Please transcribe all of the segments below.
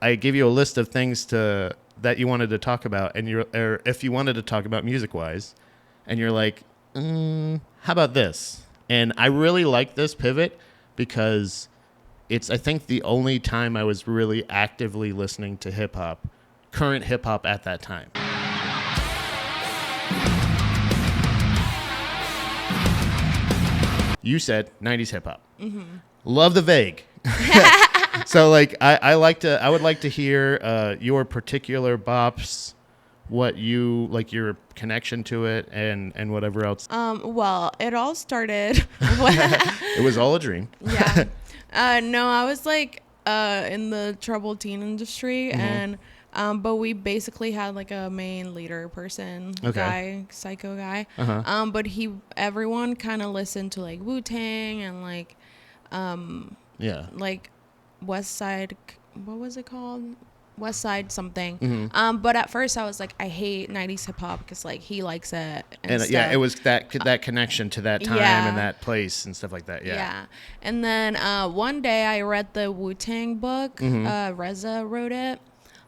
I gave you a list of things that you wanted to talk about, and or if you wanted to talk about music wise, and you're like, how about this? And I really like this pivot because it's, I think, the only time I was really actively listening to hip hop, current hip hop at that time. You said 90s hip hop. Mm-hmm. Love the vague. So like I would like to hear your particular bops, what you like, your connection to it, and whatever else. Well, it all started It was all a dream. Yeah. No, I was like in the troubled teen industry, and but we basically had like a main leader person, guy, psycho guy. But everyone kind of listened to like Wu-Tang and like like West Side, what was it called? West Side something. But at first I was like, I hate 90s hip hop because like he likes it. And yeah, it was that connection to that time and that place and stuff like that. Yeah. And then one day I read the Wu-Tang book. Reza wrote it.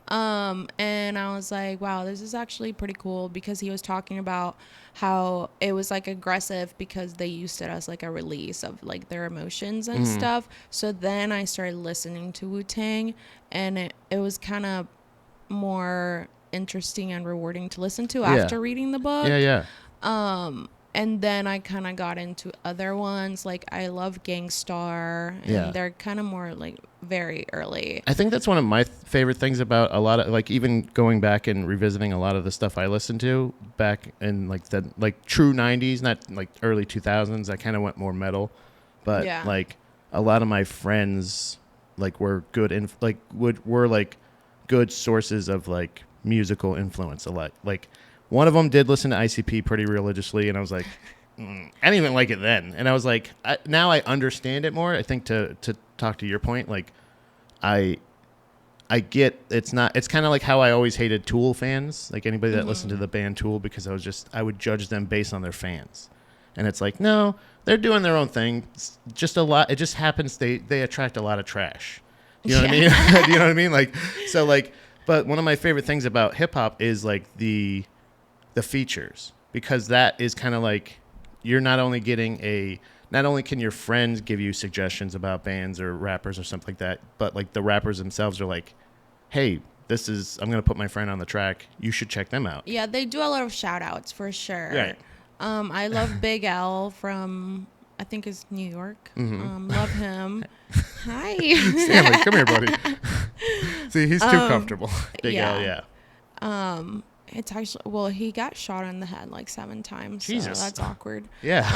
And I was like, wow, this is actually pretty cool, because he was talking about how it was like aggressive because they used it as like a release of like their emotions and stuff. So then I started listening to Wu-Tang, and it was kind of more interesting and rewarding to listen to after reading the book. And then I kind of got into other ones. Like I love Gangstar, and they're kind of more like very early. I think that's one of my favorite things about a lot of, like, even going back and revisiting a lot of the stuff I listened to back in like the like true 90s, not like early 2000s. I kind of went more metal, but like a lot of my friends like were good were like good sources of like musical influence a lot. Like one of them did listen to ICP pretty religiously, and I was like, I didn't even like it then. And I was like, now I understand it more. I think to talk to your point, like I get it's kind of like how I always hated Tool fans, like anybody that listened to the band Tool, because I would judge them based on their fans. And it's like, no, they're doing their own thing. It's just a lot. It just happens they attract a lot of trash. You know what I mean? Do you know what I mean? Like, so like, but one of my favorite things about hip hop is like the features, because that is kind of like, you're not only can your friends give you suggestions about bands or rappers or something like that, but like the rappers themselves are like, hey, I'm going to put my friend on the track. You should check them out. Yeah, they do a lot of shout outs for sure. Right. I love Big L from, I think it's New York. Love him. Hi. Stanley, come here, buddy. See, he's too comfortable. Big L, yeah. It's actually, he got shot in the head like 7 times. Jesus. So that's awkward. Yeah.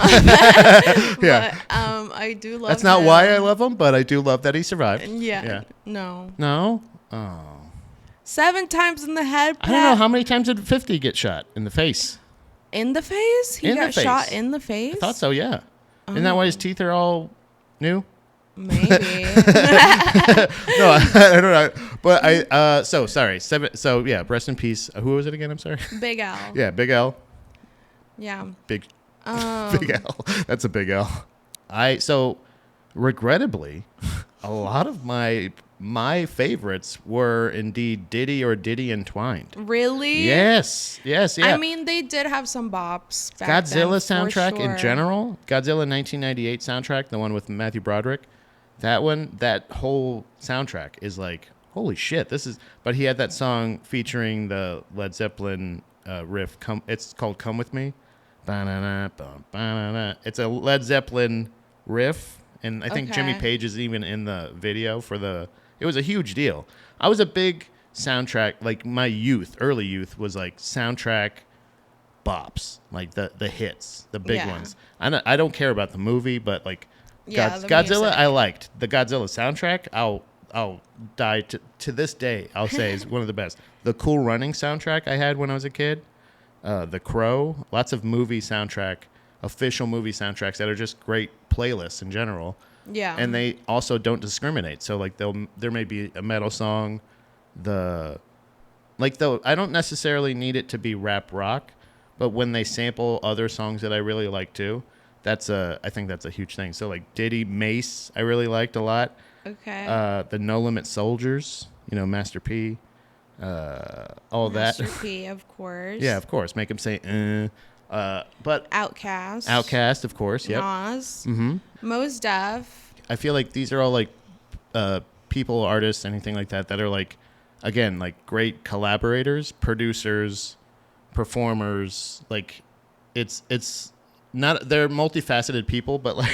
But I do love That's not why I love him, but I do love that he survived. Yeah. No? Oh. 7 times in the head, Pat. I don't know. How many times did 50 get shot in the face? In the face? He got shot in the face? I thought so, yeah. Isn't that why his teeth are all new? Maybe. No, I don't know. But sorry. So yeah, rest in peace. Who was it again? I'm sorry. Big L. Yeah, Big L. Yeah. Big L. That's a big L. So regrettably, a lot of my favorites were indeed Diddy or Diddy Entwined. Really? Yes. Yeah. I mean, they did have some bops back Godzilla then, soundtrack sure. in general. Godzilla 1998 soundtrack, the one with Matthew Broderick. That whole soundtrack is like, holy shit, but he had that song featuring the Led Zeppelin riff. It's called Come With Me. It's a Led Zeppelin riff, and I think Jimmy Page is even in the video it was a huge deal. I was a big soundtrack, like my early youth was like soundtrack bops, like the hits, the big ones. I don't care about the movie, but like Godzilla, music. I liked the Godzilla soundtrack. I'll die to this day. I'll say is one of the best. The Cool Running soundtrack I had when I was a kid. The Crow. Lots of official movie soundtracks that are just great playlists in general. Yeah. And they also don't discriminate. So like there may be a metal song, I don't necessarily need it to be rap rock, but when they sample other songs that I really like too. I think that's a huge thing. So like Diddy, Mace, I really liked a lot. Okay. The No Limit Soldiers, Master P, all Master that. P, of course. Yeah, of course. Make him say, but Outkast, of course. Yep. Nas, Mm-hmm. Mos Def. I feel like these are all like people, artists, anything like that are like, again, like great collaborators, producers, performers. Like, it's not, they're multifaceted people, but like,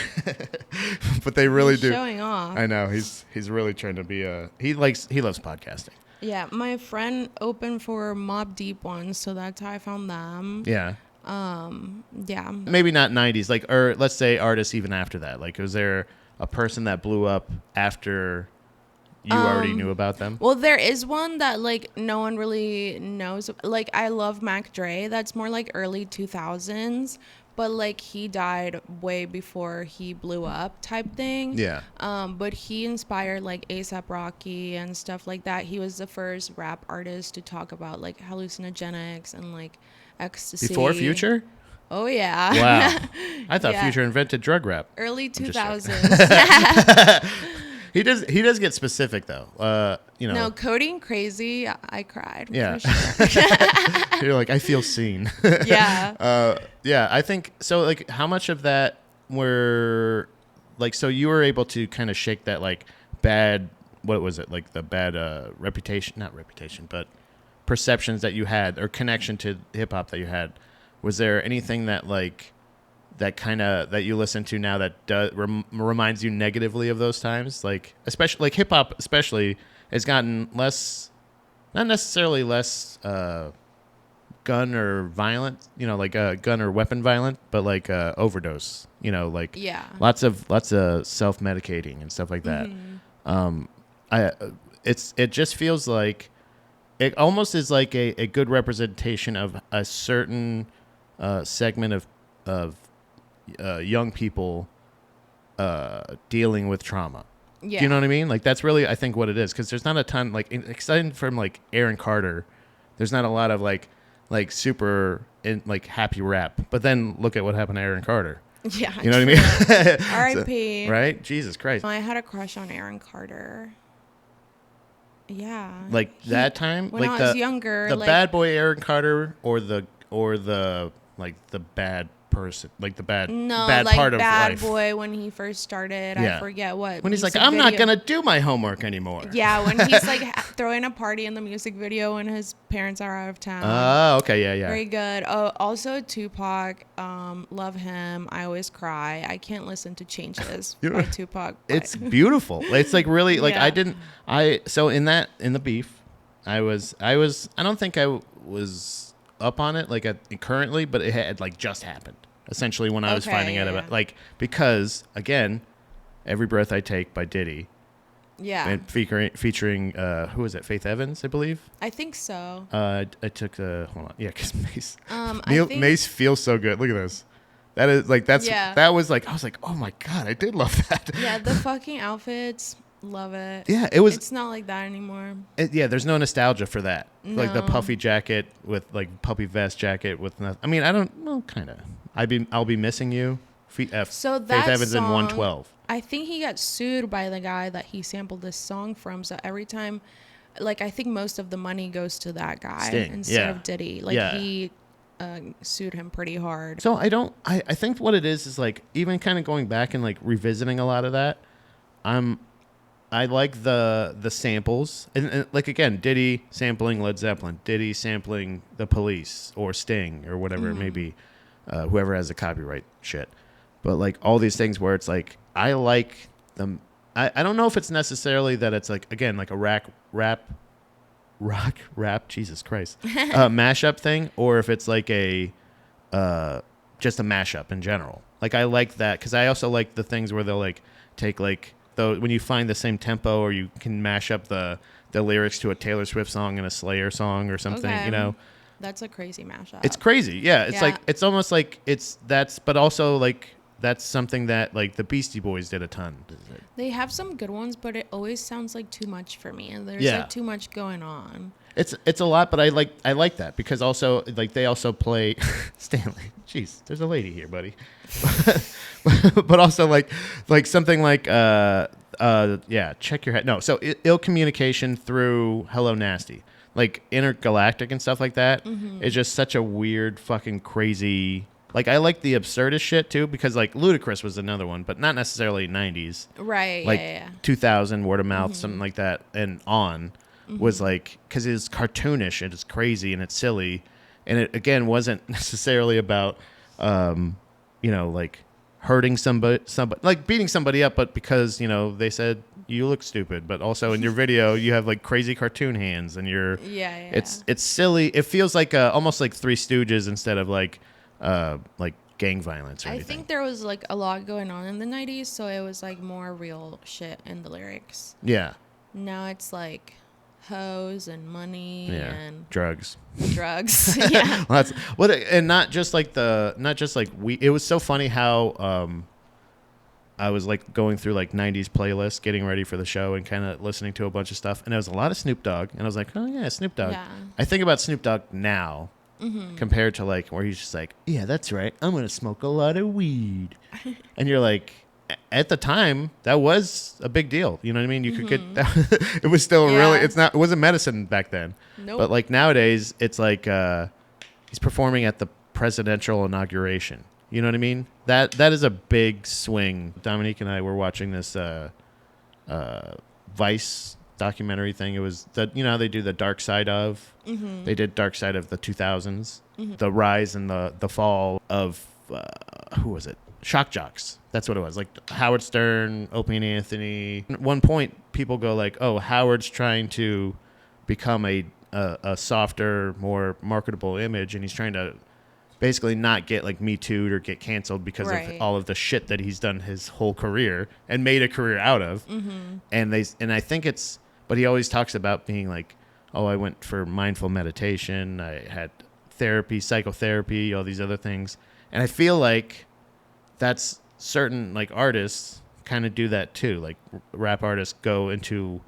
but they really do. Showing off. I know he's really trying to be he loves podcasting. Yeah, my friend opened for Mobb Deep once, so that's how I found them. Yeah. Yeah. Maybe not 90s, like, or let's say artists even after that. Like, was there a person that blew up after you already knew about them? Well, there is one that like no one really knows. Like, I love Mac Dre. That's more like early 2000s, but like he died way before he blew up type thing. Yeah. But he inspired like A$AP Rocky and stuff like that. He was the first rap artist to talk about like hallucinogenics and like ecstasy. Before Future? Oh yeah. Wow. I thought Yeah. Future invented drug rap. Early I'm just joking. 2000s. He does get specific though. No, Codeine Crazy, I cried. Yeah. For sure. You're like, I feel seen. Yeah. Yeah, I think so. Like, how much of that were like, so you were able to kind of shake that like bad, what was it, like the bad not reputation, but perceptions that you had, or connection to hip hop that you had. Was there anything that like that kind of that you listen to now that reminds you negatively of those times? Like, especially like hip hop, especially has gotten less, not necessarily less gun or violent, like gun or weapon violent, but like overdose, like Yeah. lots of self-medicating and stuff like that. It just feels like it almost is like a good representation of a certain segment of young people dealing with trauma. Yeah. Do you know what I mean? Like, that's really, I think, what it is. Because there's not a ton, like, aside from like Aaron Carter, there's not a lot of like super like happy rap. But then look at what happened to Aaron Carter. Yeah. You know what I mean? R.I.P. So, right? Jesus Christ. I had a crush on Aaron Carter. Yeah. Like that time, when like I was younger, the like, bad boy Aaron Carter, or the like the bad person, like the bad like part of Bad life. Boy when he first started. Yeah. I forget what. When he's like, music I'm not video- gonna do my homework anymore. Yeah, when he's like throwing a party in the music video when his parents are out of town. Oh, okay, yeah. Very good. Oh, also Tupac. Love him. I always cry. I can't listen to Changes by Tupac. But. It's beautiful. It's like really like Yeah. so in the beef, I don't think I was up on it like currently, but it had like just happened essentially when I was finding out about like, because again, Every Breath I Take by Diddy. Yeah. And featuring who is it? Faith Evans, I believe. I think so. I took hold on. Yeah, because Mace. I think, Mace feels so good. Look at this. That is like that was like, I was like, oh my god, I did love that. Yeah, the fucking outfits, love it. Yeah, it was. It's not like that anymore. Yeah, there's no nostalgia for that. No. Like the puffy jacket with like puppy vest jacket with nothing. I mean, I don't. Well, kind of. I'll be missing you. So Faith that Evans in song, 112. I think he got sued by the guy that he sampled this song from. So every time, like, I think most of the money goes to that guy Sting, instead yeah. of Diddy. Like, Yeah. he sued him pretty hard. So I think what it is like, even kind of going back and like revisiting a lot of that, I like the samples and like, again, Diddy sampling Led Zeppelin, Diddy sampling The Police or Sting or whatever it may be, whoever has the copyright shit. But like all these things where it's like, I like them. I don't know if it's necessarily that it's like, again, like a rock rap, Jesus Christ, mashup thing, or if it's like a just a mashup in general. Like, I like that because I also like the things where they'll like take like when you find the same tempo, or you can mash up the lyrics to a Taylor Swift song and a Slayer song or something. Okay. You know, That's a crazy mashup. it's crazy. Yeah, it's Yeah. like, it's almost like but also like that's something that like the Beastie Boys did a ton. They have some good ones, but it always sounds like too much for me. And there's Yeah. like too much going on. It's a lot, but I like that because also like they also play Stanley. Jeez, there's a lady here, buddy. But also like something like Yeah, check your head. No, so ill communication through Hello Nasty, like intergalactic and stuff like that. Is just such a weird, fucking crazy. Like I like the absurdist shit too, because like Ludacris was another one, but not necessarily 90s. Right. Like Yeah. 2000 word of mouth, something like that, and on was like because it's cartoonish and it's crazy and it's silly, and it again wasn't necessarily about, like hurting somebody, like beating somebody up, but because they said you look stupid, but also in your video you have like crazy cartoon hands and you're Yeah. it's silly. It feels like almost like Three Stooges instead of like gang violence or I anything. think there was like a lot going on in the 90s, so it was like more real shit in the lyrics. Yeah. Now it's like hoes and money and drugs. drugs. Yeah. Well, that's what, and not just like we. It was so funny how I was like going through like 90s playlists, getting ready for the show, and kind of listening to a bunch of stuff, and there was a lot of Snoop Dogg, and I was like, oh yeah, Snoop Dogg. Yeah. I think about Snoop Dogg now. Compared to like where he's just like, yeah, that's right, I'm gonna smoke a lot of weed, and you're like, at the time that was a big deal. You know what I mean? You could get that. It was still really. It wasn't medicine back then. Nope. But like nowadays, it's like he's performing at the presidential inauguration. You know what I mean? That is a big swing. Dominique and I were watching this Vice documentary thing. It was how they do the dark side of. They did dark side of the 2000s, the rise and the fall of who was it? Shock jocks. That's what it was. Like Howard Stern, Opie and Anthony. At one point, people go like, "Oh, Howard's trying to become a softer, more marketable image, and he's trying to basically not get like Me Too'd or get canceled because of all of the shit that he's done his whole career and made a career out of." And I think it's, but he always talks about being like, "Oh, I went for mindful meditation. I had therapy, psychotherapy, all these other things," and I feel like that's certain like artists kind of do that too. Like rap artists go into,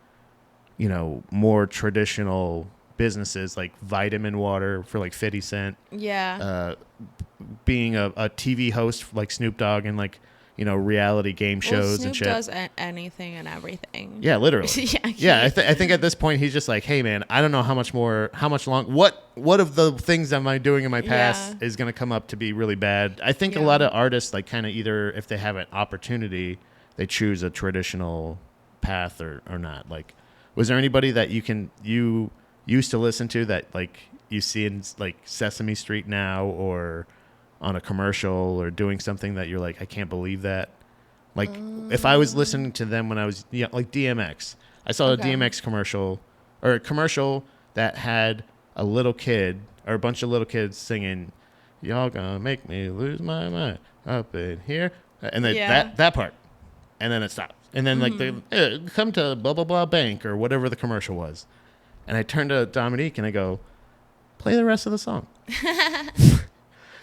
more traditional businesses like vitamin water for like 50 Cent. Yeah. Being a TV host like Snoop Dogg and like, reality game shows Snoop and shit. does anything and everything. Yeah, literally. Yeah. I think at this point he's just like, hey man, I don't know how much long, what of the things am I doing in my past is going to come up to be really bad. I think a lot of artists like kind of either if they have an opportunity, they choose a traditional path or not. Like, was there anybody that you used to listen to that like you see in like Sesame Street now or on a commercial or doing something that you're like, I can't believe that? Like if I was listening to them when I was like DMX, I saw a DMX commercial or a commercial that had a little kid or a bunch of little kids singing, "Y'all gonna make me lose my mind up in here," and then that part, and then it stopped, and then like come to blah blah blah bank or whatever the commercial was, and I turned to Dominique and I go, "Play the rest of the song."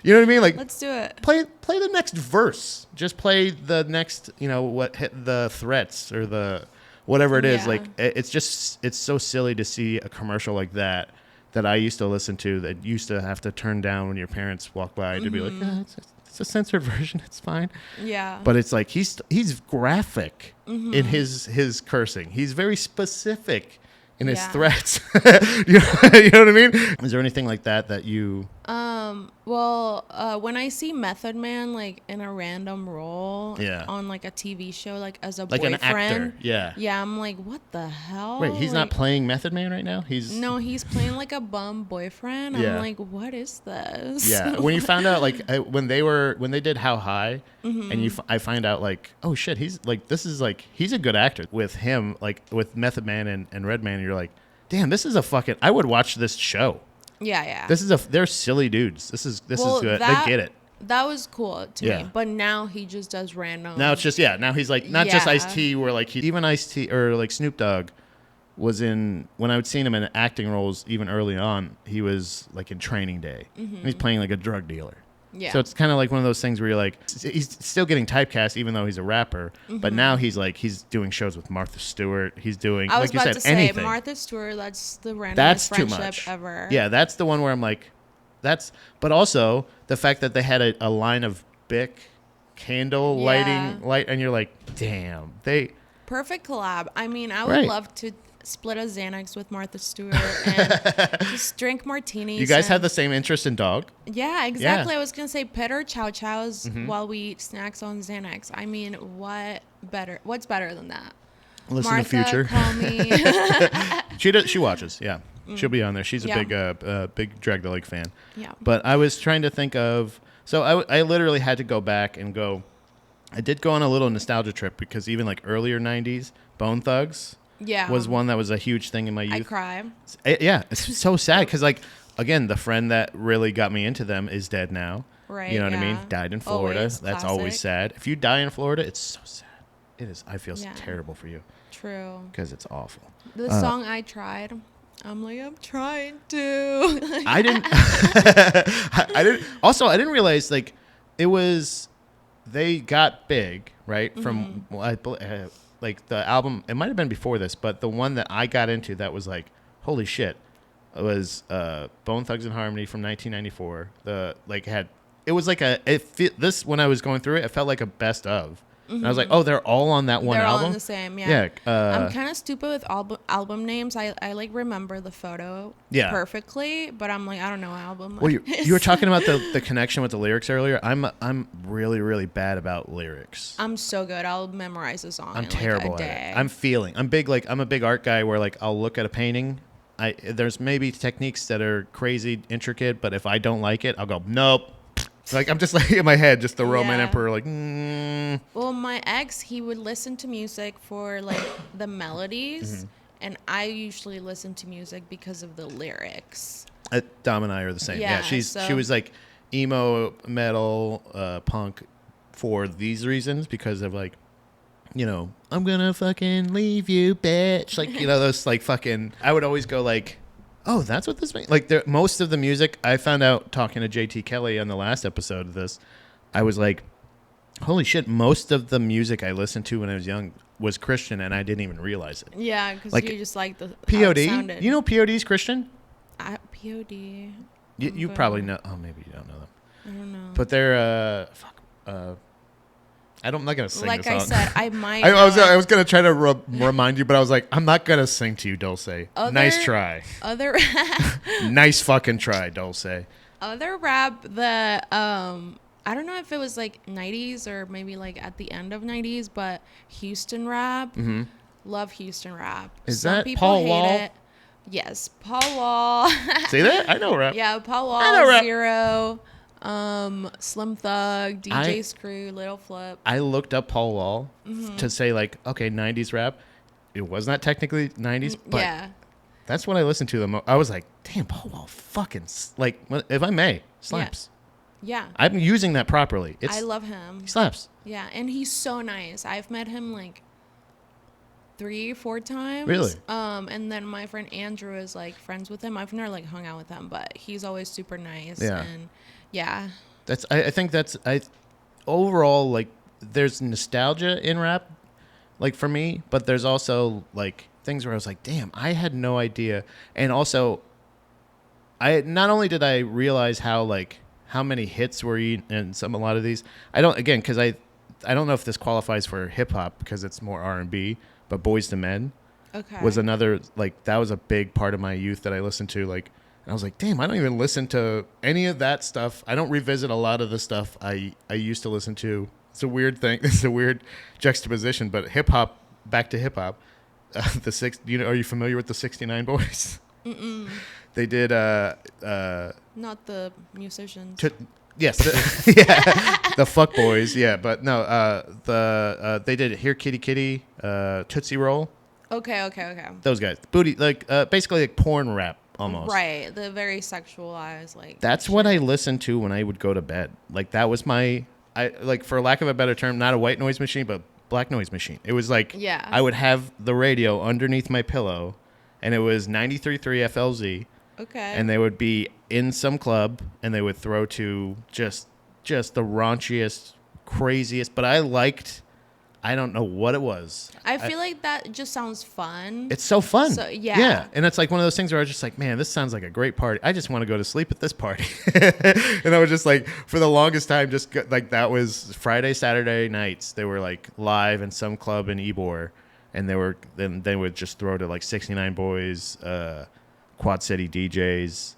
You know what I mean? Like, let's do it. Play the next verse. Just play the next, what hit the threats or the whatever it is. Like, it's so silly to see a commercial like that I used to listen to that used to have to turn down when your parents walk by to be like, it's a censored version. It's fine. Yeah. But it's like he's graphic in his cursing. He's very specific in his threats. you know what I mean? Is there anything like that you... when I see Method Man like in a random role on like a TV show, like as a like boyfriend, an actor, I'm like, what the hell? Wait, he's not playing Method Man right now? He's playing like a bum boyfriend. I'm like, what is this? Yeah, when you found out like when they did How High, and I find out like, oh shit, he's like, this is like, he's a good actor. With him, like with Method Man and Redman, you're like, damn, this is a fucking, I would watch this show. Yeah. They're silly dudes. This is good. They get it. That was cool to me. But now he just does random. Now it's just now he's like not just Ice-T, where like even Ice-T or like Snoop Dogg was in, when I would see him in acting roles even early on, he was like in Training Day. And he's playing like a drug dealer. Yeah. So it's kind of like one of those things where you're like, he's still getting typecast even though he's a rapper, but now he's doing shows with Martha Stewart. He's doing, I was like you about said, to say, anything. Martha Stewart, that's the randomest That's too friendship much. ever. Yeah, that's the one where I'm like, but also the fact that they had a line of Bic candle light, and you're like, damn, Perfect collab. I mean, I would Right. love to split a Xanax with Martha Stewart and just drink martinis. You guys and, have the same interest in dog? Yeah, exactly. Yeah. I was gonna say pet or chow chows while we eat snacks on Xanax. I mean, what's better than that? Listen Martha, to Future. call me. She watches, yeah. She'll be on there. She's a Yeah. big Drag the Lake fan. Yeah. But I was trying to think of, so I literally had to go back and go, I did go on a little nostalgia trip because even like earlier 90s, Bone Thugs Yeah. was one that was a huge thing in my I youth. cry. Yeah, it's so sad because like, again, the friend that really got me into them is dead now. Right. You know what I mean? yeah. Died in Florida. Always That's classic. always sad. If you die in Florida, it's so sad. It is. I feel Yeah. terrible for you True. because it's awful. The song I tried. I'm like, I'm trying to. I didn't. I didn't. Also, I didn't realize like it was. They got big, right? From like the album. It might have been before this, but the one that I got into that was like, holy shit, it was Bone Thugs and Harmony from 1994. The like had. It was like this when I was going through it, it felt like a best of. And I was like, oh, they're all on that one They're album. all on the same, yeah. Yeah. I'm kind of stupid with album names. I like remember the photo Yeah. perfectly, but I'm like, I don't know album. Well, you were talking about the connection with the lyrics earlier. I'm really bad about lyrics. I'm so good. I'll memorize a song. I'm in terrible like a at day. it. I'm a big art guy where like I'll look at a painting. There's maybe techniques that are crazy intricate, but if I don't like it, I'll go nope. Like I'm just like in my head, just the Roman Yeah. emperor, like. Well, my ex, he would listen to music for like the melodies, and I usually listen to music because of the lyrics. Dom and I are the same. Yeah, Yeah, she so- was like emo, metal, punk for these reasons because of like, you know, I'm gonna fucking leave you, bitch. Like, you know, those like fucking. I would always go like, oh, that's what this means. Like, most of the music I found out talking to JT Kelly on the last episode of this, I was like, holy shit! Most of the music I listened to when I was young was Christian, and I didn't even realize it. Yeah, because Like, you just like the how it POD, sounded. you know POD's Christian. POD. You probably know. Oh, maybe you don't know them. I don't know. But they're I'm not gonna sing Like the I song. said, I might. I was gonna try to remind you, but I was like, I'm not gonna sing to you, Dulce. Nice try. Other Nice fucking try, Dulce. other rap that I don't know if it was like 90s or maybe like at the end of 90s, but Houston rap. Mm-hmm. Love Houston rap. Is Some that people Paul hate Wall? it. Yes, Paul Wall. See that? I know rap. Yeah, Paul I know Wall, rap. Zero, Slim Thug, DJ Screw, Little Flip. I looked up Paul Wall Mm-hmm. to say like, okay, 90s rap. It was not technically 90s, but Yeah. that's what I listened to the most. I was like, damn, Paul Wall fucking like, if I may, slaps. Yeah. I'm using that properly. I love him. He slaps. Yeah, and he's so nice. I've met him like 3-4 times. Really? And then my friend Andrew is like friends with him. I've never like hung out with him, but he's always super nice. Yeah. And yeah. I think that's overall like there's nostalgia in rap, like for me, but there's also like things where I was like, damn, I had no idea. And also I not only did I realize how many hits were in a lot of these. I don't because I don't know if this qualifies for hip hop because it's more R&B, but Boys to Men Okay. was another like that was a big part of my youth that I listened to like. And I was like, damn, I don't even listen to any of that stuff. I don't revisit a lot of the stuff I used to listen to. It's a weird thing. It's a weird juxtaposition, but hip hop, back to hip hop. Are you familiar with the 69 Boys? Mm-mm. They did Not the musicians. yes, the Fuck Boys, yeah, but no, they did Here Kitty Kitty, Tootsie Roll. Okay. Those guys, booty, like basically like porn rap almost. Right. The very sexualized like. That's what I listened to when I would go to bed. Like that was my, for lack of a better term, not a white noise machine, but black noise machine. It was like Yeah. I would have the radio underneath my pillow, and it was 93.3 FLZ. Okay. And they would be in some club, and they would throw to just the raunchiest, craziest. But I don't know what it was. I feel like that just sounds fun. It's so fun. So, yeah. Yeah. And it's like one of those things where I was just like, man, this sounds like a great party. I just want to go to sleep at this party. And I was just like, for the longest time, like that was Friday, Saturday nights. They were like live in some club in Ybor. and then they would just throw to like 69 Boys, Quad City DJs,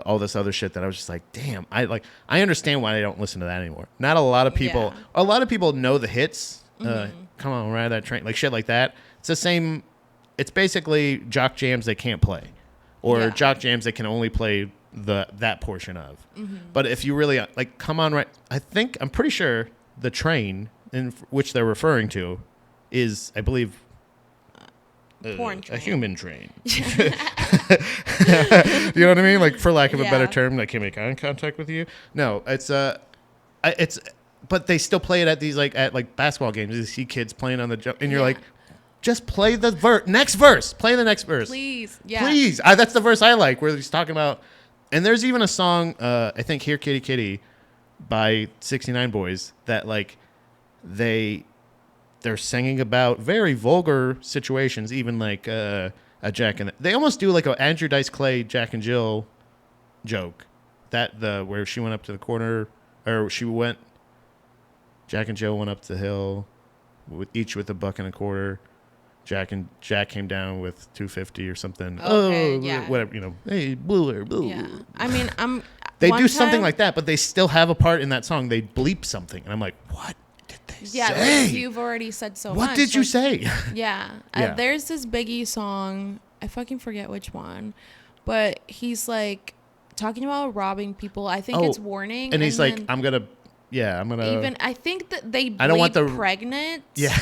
all this other shit that I was just like, damn, I understand why I don't listen to that anymore. Not a lot of people. Yeah. A lot of people know the hits. Come on, ride that train, like shit like that. It's the same. It's basically jock jams they can't play, or jock jams they can only play that portion of. But if you really like, come on, right? I'm pretty sure the train in which they're referring to is, I believe, Porn train. a human train. You know what I mean? Like, for lack of a better term, I can't make eye contact with you. No, it's but they still play it at these like basketball games. You see kids playing on the jump, and you're like, just play the next verse. Play the next verse, please. That's the verse I like, where he's talking about. And there's even a song, I think, "Here Kitty Kitty" by 69 Boys, that like they're singing about very vulgar situations, even like a Jack and they almost do like a Andrew Dice Clay Jack and Jill joke, where she went up to the corner, or Jack and Jill went up the hill each with $1.25. Jack came down with $2.50 or something. Okay, whatever, hey, blue. Yeah, I mean, they do something like that, but they still have a part in that song. They bleep something, and I'm like, what did they say? Like, you've already said so much. What did you say? Yeah. There's this Biggie song. I fucking forget which one, but he's like talking about robbing people. I think it's Warning. And he's like, I'm gonna. Even I think that they I don't want pregnant. Yeah.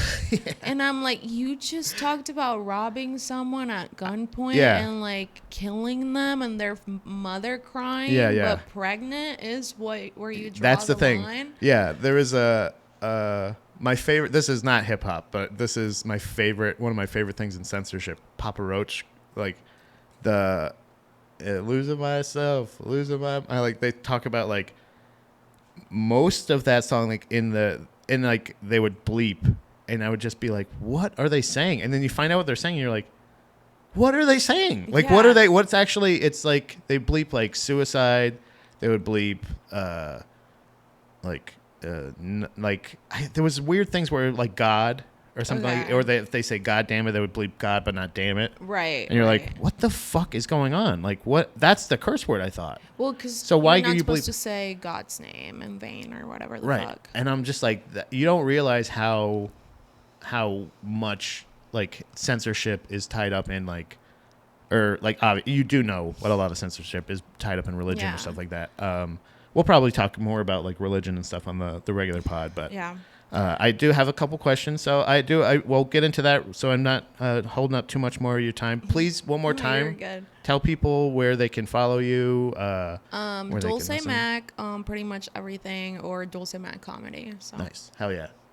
And I'm like, you just talked about robbing someone at gunpoint and like killing them and their mother crying. Yeah. But pregnant is where you draw That's the thing. line. Yeah, there is my favorite. This is not hip hop, but this is my favorite. One of my favorite things in censorship. Papa Roach, like losing myself, I like, they talk about like. Most of that song, like like they would bleep, and I would just be like, "What are they saying?" And then you find out what they're saying, and you're like, "What are they saying? Like, what are they? What's actually?" It's like they bleep like suicide. They would bleep, there was weird things where like God or something, like, or if they say "God damn it," they would bleep "God," but not "damn it." Right. And you're like, "What the fuck is going on? Like, what? That's the curse word, I thought." Well, because why you're not you supposed to say God's name in vain or whatever the fuck. And I'm just like, you don't realize how much like censorship is tied up in like, or like you do know what a lot of censorship is tied up in religion or stuff like that. We'll probably talk more about like religion and stuff on the regular pod, but I do have a couple questions, so I will get into that, so I'm not holding up too much more of your time. Please, one more time, tell people where they can follow you. Dulce Mac, pretty much everything, or Dulce Mac comedy. So. Nice, hell yeah.